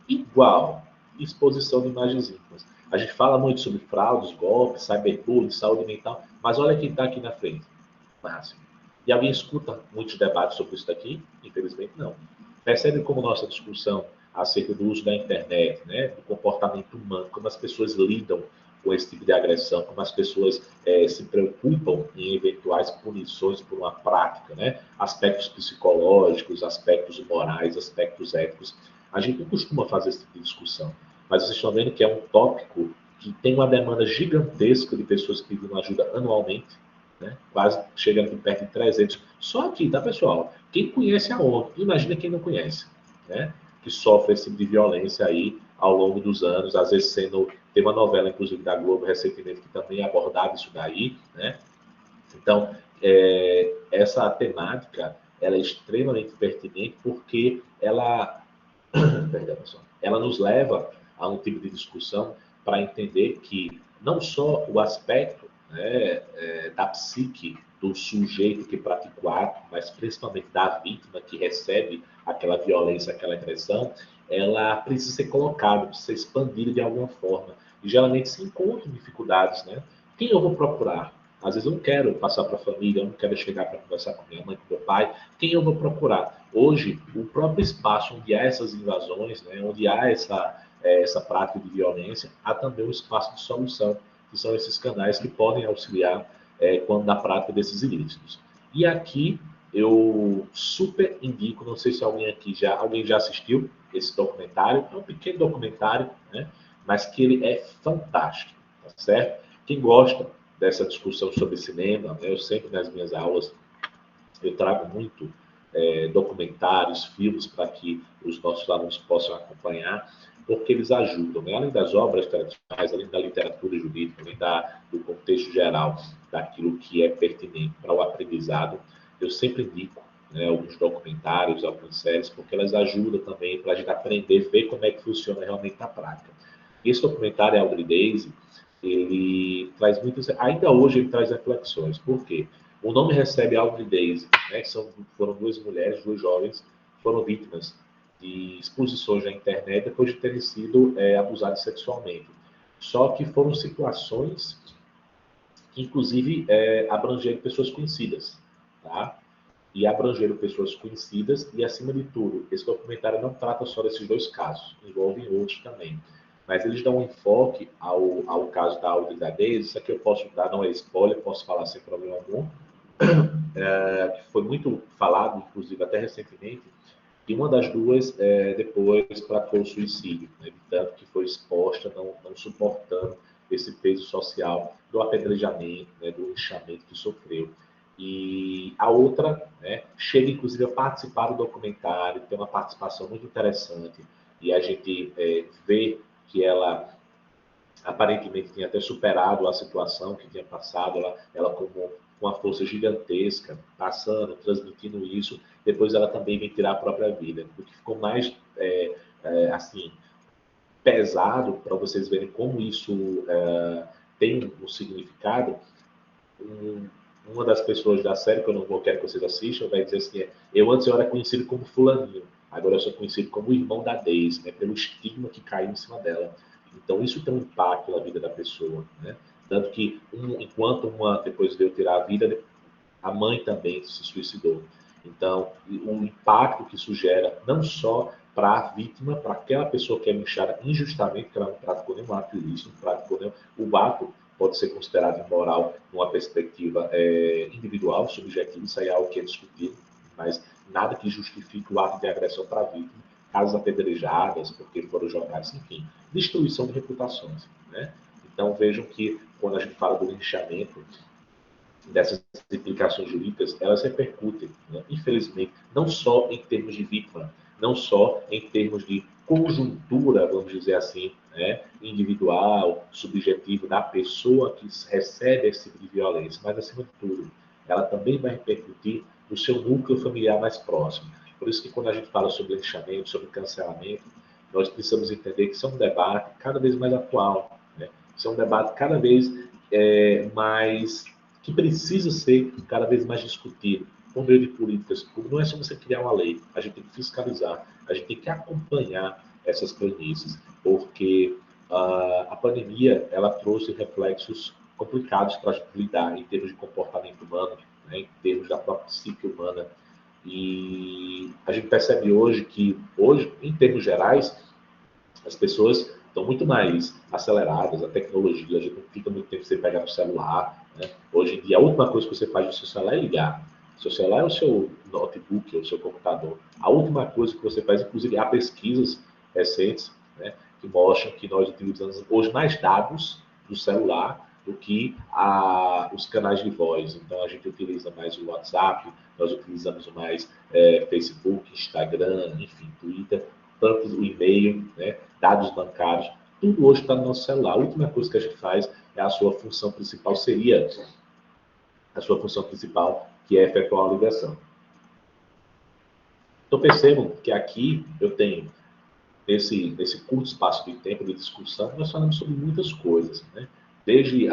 igual exposição de imagens íntimas. A gente fala muito sobre fraudes, golpes, cyberbullying, saúde mental, mas olha quem está aqui na frente. Máximo. E alguém escuta muitos debates sobre isso daqui? Infelizmente não. Percebe como nossa discussão acerca do uso da internet, né, do comportamento humano, como as pessoas lidam com esse tipo de agressão, como as pessoas se preocupam em eventuais punições por uma prática, né? Aspectos psicológicos, aspectos morais, aspectos éticos. A gente não costuma fazer esse tipo de discussão, mas vocês estão vendo que é um tópico que tem uma demanda gigantesca de pessoas que pedindo ajuda anualmente, né? Quase chegando aqui perto de 300. Só aqui, tá, pessoal? Quem conhece a ONG, imagina quem não conhece, né? Que sofre esse tipo de violência aí ao longo dos anos, às vezes sendo... Tem uma novela, inclusive, da Globo recentemente que também abordava isso daí, né? Então, essa temática ela é extremamente pertinente porque perdão, pessoal, ela nos leva a um tipo de discussão para entender que não só o aspecto, né, da psique do sujeito que pratica o ato, mas principalmente da vítima que recebe aquela violência, aquela agressão, ela precisa ser colocada, precisa ser expandida de alguma forma. E geralmente se encontram dificuldades, né? Quem eu vou procurar? Às vezes eu não quero passar para a família, eu não quero chegar para conversar com minha mãe, com meu pai. Quem eu vou procurar? Hoje, o próprio espaço onde há essas invasões, né, onde há essa prática de violência, há também um espaço de solução, que são esses canais que podem auxiliar quando na prática desses ilícitos. E aqui eu super indico, não sei se alguém já assistiu esse documentário, é um pequeno documentário, né, mas que ele é fantástico, tá certo? Quem gosta dessa discussão sobre cinema, né, eu sempre nas minhas aulas eu trago muito documentários, filmes para que os nossos alunos possam acompanhar, porque eles ajudam, né? Além das obras tradicionais, além da literatura jurídica, além do contexto geral, daquilo que é pertinente para o aprendizado, eu sempre indico, né, alguns documentários, algumas séries, porque elas ajudam também para a gente aprender, ver como é que funciona realmente na prática. E esse documentário, Audrey Daisy, ele traz muitas, ainda hoje ele traz reflexões. Por quê? O nome recebe Audrey Daisy, né, que foram duas mulheres, duas jovens, foram vítimas de exposições na internet depois de terem sido abusadas sexualmente. Só que foram situações que, inclusive, abrangeram pessoas conhecidas, tá? E abrangeram pessoas conhecidas e, acima de tudo, esse documentário não trata só desses dois casos, envolvem outros também. Mas eles dão um enfoque ao caso da Audrey da Daisy, isso aqui eu posso dar, não é spoiler, posso falar sem problema algum, que foi muito falado, inclusive até recentemente, e uma das duas depois praticou o suicídio, né, de tanto que foi exposta, não suportando esse peso social do apedrejamento, né, do linchamento que sofreu. E a outra, né, chega inclusive a participar do documentário, tem uma participação muito interessante, e a gente vê que ela aparentemente tinha até superado a situação que tinha passado, ela como uma força gigantesca, passando, transmitindo isso, depois ela também vem tirar a própria vida. O que ficou mais, assim, pesado, para vocês verem como isso tem um significado, uma das pessoas da série, que eu não quero que vocês assistam, vai dizer assim, eu era conhecido como fulaninho, agora eu sou conhecido como o irmão da Daisy, né, pelo estigma que caiu em cima dela. Então isso tem um impacto na vida da pessoa, né? Tanto que enquanto uma depois veio tirar a vida, a mãe também se suicidou. Então o impacto que isso gera, não só para a vítima, para aquela pessoa que é linchada injustamente, que ela não praticou nenhum ato ilícito, não praticou nenhum, o ato pode ser considerado imoral numa perspectiva individual, subjetiva, isso aí é algo que é discutido, mas nada que justifique o ato de agressão para a vítima, casas apedrejadas, porque foram jogadas, enfim, destruição de reputações, né? Então vejam que quando a gente fala do linchamento, dessas implicações jurídicas, elas repercutem, né, infelizmente, não só em termos de vítima, não só em termos de conjuntura, vamos dizer assim, né, individual, subjetivo da pessoa que recebe esse tipo de violência, mas, acima de tudo, ela também vai repercutir no seu núcleo familiar mais próximo. Por isso que quando a gente fala sobre linchamento, sobre cancelamento, nós precisamos entender que isso é um debate cada vez mais atual, né? Isso é um debate cada vez mais que precisa ser cada vez mais discutido por meio de políticas públicas. Não é só você criar uma lei, a gente tem que fiscalizar, a gente tem que acompanhar essas planícies, porque a pandemia ela trouxe reflexos complicados para a gente lidar em termos de comportamento humano, né, em termos da própria psique humana. E a gente percebe hoje que, em termos gerais, as pessoas estão muito mais aceleradas, a tecnologia, a gente não fica muito tempo sem pegar no celular, né? Hoje em dia, a última coisa que você faz no seu celular é ligar. Seu celular é o seu notebook, é o seu computador. A última coisa que você faz, inclusive, há pesquisas recentes, né, que mostram que nós utilizamos hoje mais dados do celular do que os canais de voz. Então, a gente utiliza mais o WhatsApp, nós utilizamos mais Facebook, Instagram, enfim, Twitter, tanto o e-mail, né, dados bancários, tudo hoje está no nosso celular. A última coisa que a gente faz é a sua função principal, seria a sua função principal, que é efetuar uma ligação. Então percebam que aqui eu tenho, nesse curto espaço de tempo de discussão, nós falamos sobre muitas coisas, né? Desde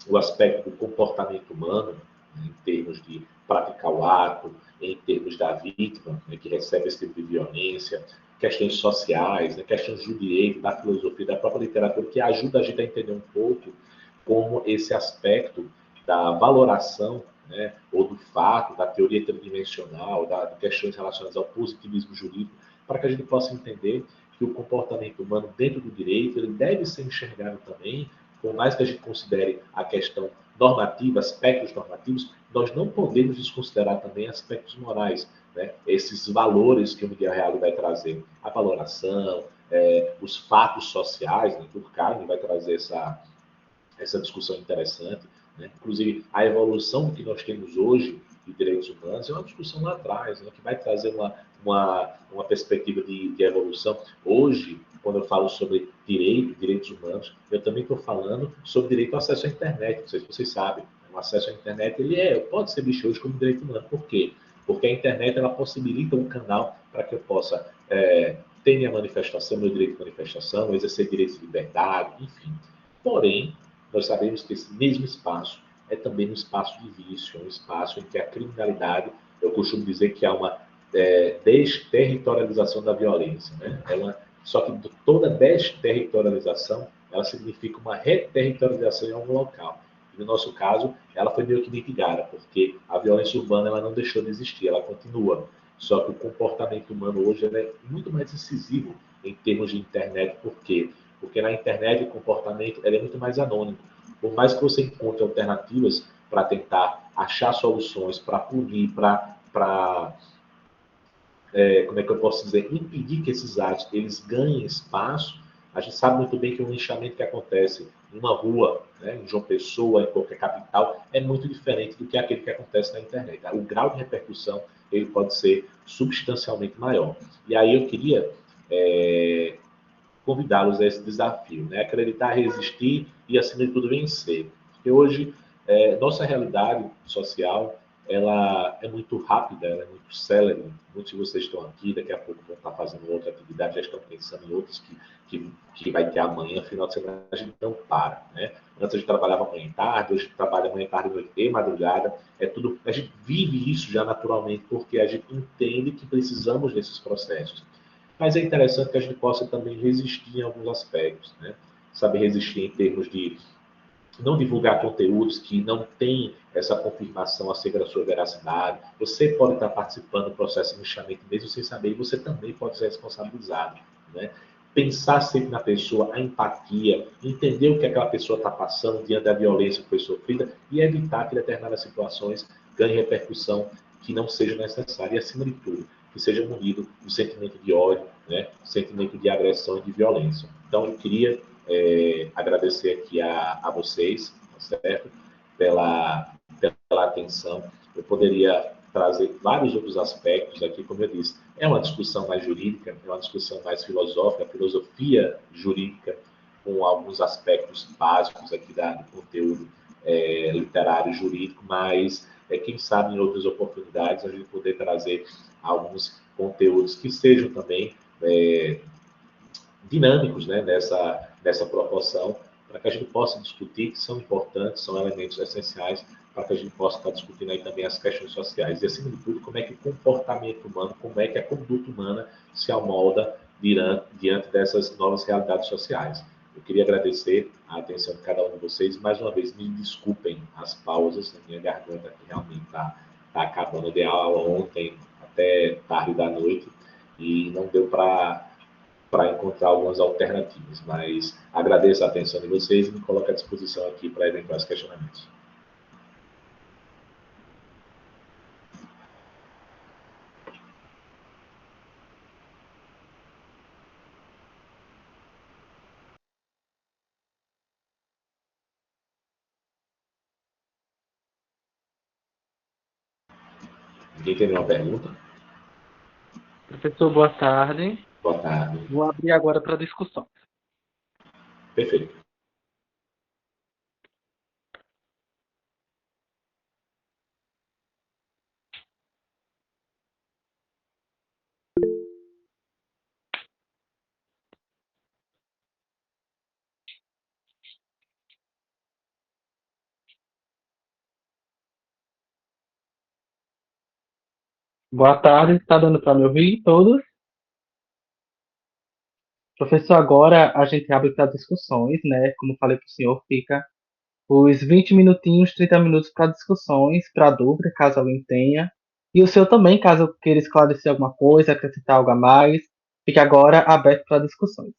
o aspecto do comportamento humano, né, em termos de praticar o ato, em termos da vítima, né, que recebe esse tipo de violência, questões sociais, né, questões do direito, da filosofia, da própria literatura, que ajuda a gente a entender um pouco como esse aspecto da valoração, né, ou do fato, da teoria tridimensional, de questões relacionadas ao positivismo jurídico, para que a gente possa entender que o comportamento humano dentro do direito ele deve ser enxergado também, por mais que a gente considere a questão normativa, aspectos normativos, nós não podemos desconsiderar também aspectos morais, né? Esses valores que o Miguel Reale vai trazer, a valoração, os fatos sociais, né? O Durkheim vai trazer essa discussão interessante, né? Inclusive, a evolução que nós temos hoje de direitos humanos é uma discussão lá atrás, né? Que vai trazer uma perspectiva de evolução. Hoje, quando eu falo sobre direitos humanos, eu também estou falando sobre direito ao acesso à internet. Não sei se vocês sabem, o acesso à internet pode ser visto hoje como direito humano. Por quê? Porque a internet ela possibilita um canal para que eu possa ter minha manifestação, meu direito de manifestação, exercer direitos de liberdade, enfim. Porém, nós sabemos que esse mesmo espaço é também um espaço de vício, um espaço em que a criminalidade, eu costumo dizer que há uma desterritorialização da violência. Né? Só que toda desterritorialização ela significa uma reterritorialização em algum local. E no nosso caso, ela foi meio que mitigada, porque a violência urbana ela não deixou de existir, ela continua. Só que o comportamento humano hoje é muito mais incisivo em termos de internet. Por quê? Porque na internet o comportamento é muito mais anônimo. Por mais que você encontre alternativas para tentar achar soluções, para punir, como é que eu posso dizer, impedir que esses atos eles ganhem espaço, a gente sabe muito bem que um linchamento que acontece em uma rua, né, em João Pessoa, em qualquer capital, é muito diferente do que aquele que acontece na internet. O grau de repercussão ele pode ser substancialmente maior. E aí eu queria convidá-los a esse desafio, né? Acreditar, resistir e, acima de tudo, vencer. Porque hoje, nossa realidade social, ela é muito rápida, ela é muito célere. Muitos de vocês estão aqui, daqui a pouco vão estar fazendo outra atividade, já estão pensando em outras que vai ter amanhã, final de semana, a gente não para, né? Antes a gente trabalhava manhã e tarde, hoje a gente trabalha manhã, tarde, noite e madrugada. É tudo, a gente vive isso já naturalmente, porque a gente entende que precisamos desses processos. Mas é interessante que a gente possa também resistir em alguns aspectos, né? Saber resistir em termos de não divulgar conteúdos que não têm essa confirmação acerca da sua veracidade. Você pode estar participando do processo de nichamento mesmo sem saber, e você também pode ser responsabilizado, né? Pensar sempre na pessoa, a empatia, entender o que aquela pessoa está passando diante da violência que foi sofrida e evitar que determinadas situações ganhem repercussão que não seja necessária. E, acima de tudo, que seja munido do sentimento de ódio, né? Sentimento de agressão e de violência. Então, eu queria agradecer aqui a vocês, tá certo? Pela atenção. Eu poderia trazer vários outros aspectos aqui, como eu disse. É uma discussão mais jurídica, é uma discussão mais filosófica, filosofia jurídica, com alguns aspectos básicos aqui do conteúdo literário jurídico, mas quem sabe em outras oportunidades a gente poder trazer alguns conteúdos que sejam também dinâmicos, né, nessa proporção, para que a gente possa discutir, que são importantes, são elementos essenciais, para que a gente possa estar discutindo aí também as questões sociais. E, acima de tudo, como é que o comportamento humano, como é que a conduta humana se amolda diante dessas novas realidades sociais. Eu queria agradecer a atenção de cada um de vocês. Mais uma vez, me desculpem as pausas, a minha garganta que realmente está acabando. Eu dei aula ontem até tarde da noite e não deu para encontrar algumas alternativas. Mas agradeço a atenção de vocês e me coloco à disposição aqui para eventuais questionamentos. Ninguém tem nenhuma pergunta? Professor, boa tarde. Boa tarde. Vou abrir agora para discussão. Perfeito. Boa tarde, está dando para me ouvir todos? Professor, agora a gente abre para discussões, né? Como falei para o senhor, fica os 20 minutinhos, 30 minutos para discussões, para dúvida, caso alguém tenha. E o senhor também, caso queira esclarecer alguma coisa, acrescentar algo a mais, fica agora aberto para discussões.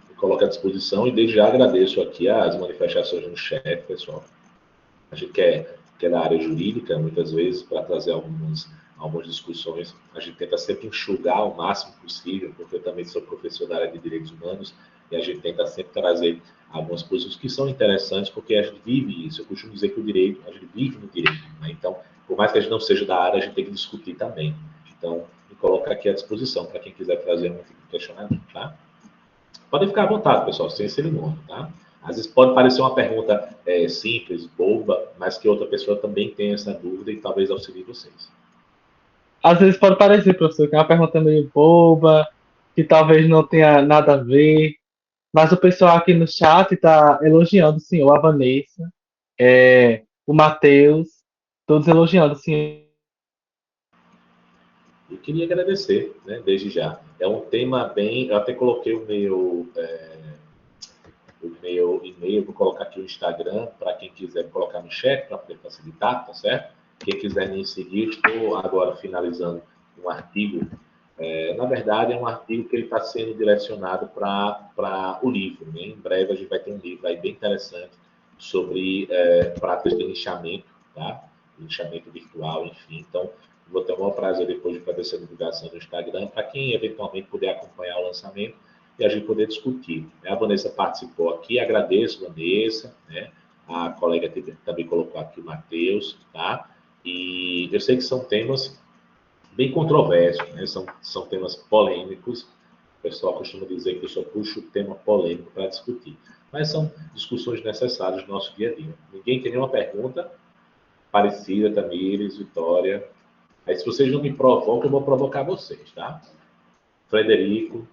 Me coloco à disposição e desde já agradeço aqui as manifestações no chat, pessoal. A gente quer da área jurídica, muitas vezes, para trazer algumas discussões, a gente tenta sempre enxugar o máximo possível, porque eu também sou professor da área de direitos humanos, e a gente tenta sempre trazer algumas coisas que são interessantes, porque a gente vive isso. Eu costumo dizer que o direito, a gente vive no direito. Né? Então, por mais que a gente não seja da área, a gente tem que discutir também. Então, me coloco aqui à disposição para quem quiser trazer um questionamento, tá? Podem ficar à vontade, pessoal, sem cerimônia, tá? Às vezes pode parecer uma pergunta simples, boba, mas que outra pessoa também tem essa dúvida e talvez auxilie vocês. Às vezes pode parecer, professor, que é uma pergunta meio boba, que talvez não tenha nada a ver, mas o pessoal aqui no chat está elogiando o senhor, a Vanessa, o Matheus, todos elogiando o senhor. E queria agradecer, né, desde já. É um tema bem. Eu até coloquei o meu e-mail, vou colocar aqui o Instagram, para quem quiser colocar no chat, para poder facilitar, tá certo? Quem quiser me seguir, estou agora finalizando um artigo. Na verdade, é um artigo que ele está sendo direcionado para o livro. Né? Em breve a gente vai ter um livro aí bem interessante sobre práticas de lixamento, tá? Lixamento virtual, enfim. Então, vou ter o maior prazer depois de fazer essa divulgação no Instagram, para quem eventualmente puder acompanhar o lançamento e a gente poder discutir. A Vanessa participou aqui, agradeço, Vanessa, né? A colega também colocou aqui o Matheus, tá? E eu sei que são temas bem controversos, né? São temas polêmicos. O pessoal costuma dizer que eu só puxo o tema polêmico para discutir. Mas são discussões necessárias no nosso dia a dia. Ninguém tem nenhuma pergunta parecida, Tamires, Vitória. Aí, se vocês não me provocam, eu vou provocar vocês, tá? Frederico.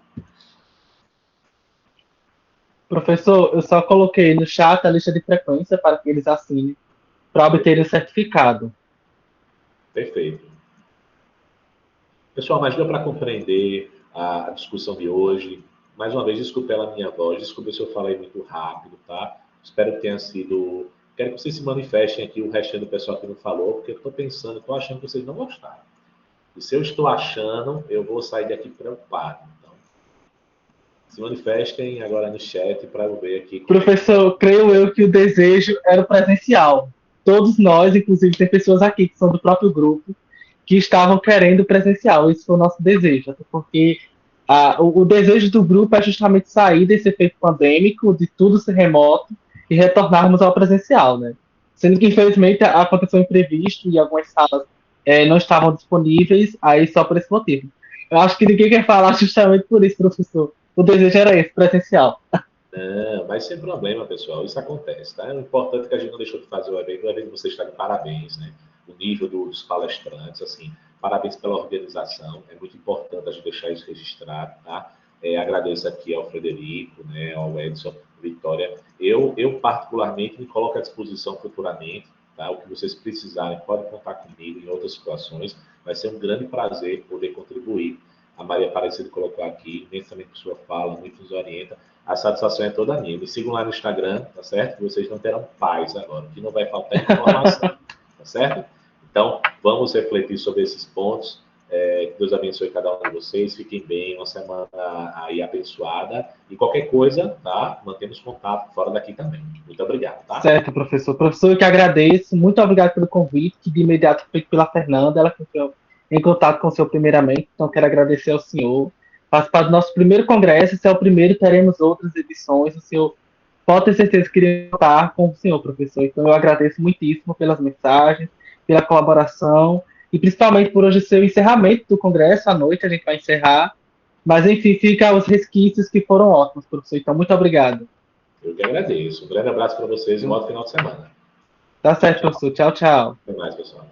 Professor, eu só coloquei no chat a lista de frequência para que eles assinem para obterem o certificado. Perfeito. Pessoal, mas deu para compreender a discussão de hoje. Mais uma vez, desculpe pela minha voz, desculpe se eu falei muito rápido, tá? Espero que tenha sido. Quero que vocês se manifestem aqui, o restante do pessoal que não falou, porque eu estou pensando, estou achando que vocês não gostaram. E se eu estou achando, eu vou sair daqui preocupado. Então, se manifestem agora no chat para eu ver aqui como é que. Professor, creio eu que o desejo era o presencial. Todos nós, inclusive, tem pessoas aqui que são do próprio grupo, que estavam querendo presencial. Esse foi o nosso desejo, até porque o desejo do grupo é justamente sair desse efeito pandêmico, de tudo ser remoto, e retornarmos ao presencial, né? Sendo que, infelizmente, aconteceu um imprevisto e algumas salas não estavam disponíveis, aí só por esse motivo. Eu acho que ninguém quer falar justamente por isso, professor. O desejo era esse, presencial. Não, mas sem problema, pessoal. Isso acontece, tá? O importante é que a gente não deixou de fazer o evento. O evento você está de parabéns, né? O nível dos palestrantes, assim, parabéns pela organização. É muito importante a gente deixar isso registrado, tá? Agradeço aqui ao Frederico, né, ao Edson, Vitória. Eu particularmente me coloco à disposição futuramente, tá? O que vocês precisarem, podem contar comigo em outras situações. Vai ser um grande prazer poder contribuir. A Maria Aparecida colocou aqui, imensamente por sua fala, muito nos orienta. A satisfação é toda minha. Me sigam lá no Instagram, tá certo? Que vocês não terão paz agora, que não vai faltar informação, tá certo? Então, vamos refletir sobre esses pontos. Que Deus abençoe cada um de vocês. Fiquem bem, uma semana aí abençoada. E qualquer coisa, tá? Mantemos contato fora daqui também. Muito obrigado, tá? Certo, professor. Professor, eu que agradeço. Muito obrigado pelo convite, que de imediato foi feito pela Fernanda. Ela entrou em contato com o senhor primeiramente. Então, quero agradecer ao senhor. Participar do nosso primeiro congresso. Esse é o primeiro, teremos outras edições. O senhor pode ter certeza que irei contar com o senhor, professor. Então, eu agradeço muitíssimo pelas mensagens, pela colaboração e principalmente por hoje ser o encerramento do congresso. À noite a gente vai encerrar. Mas, enfim, fica os resquícios que foram ótimos, professor. Então, muito obrigado. Eu que agradeço. Um grande abraço para vocês e um ótimo final de semana. Tá Tchau, certo, tchau. professor. Tchau, tchau. Até mais, pessoal.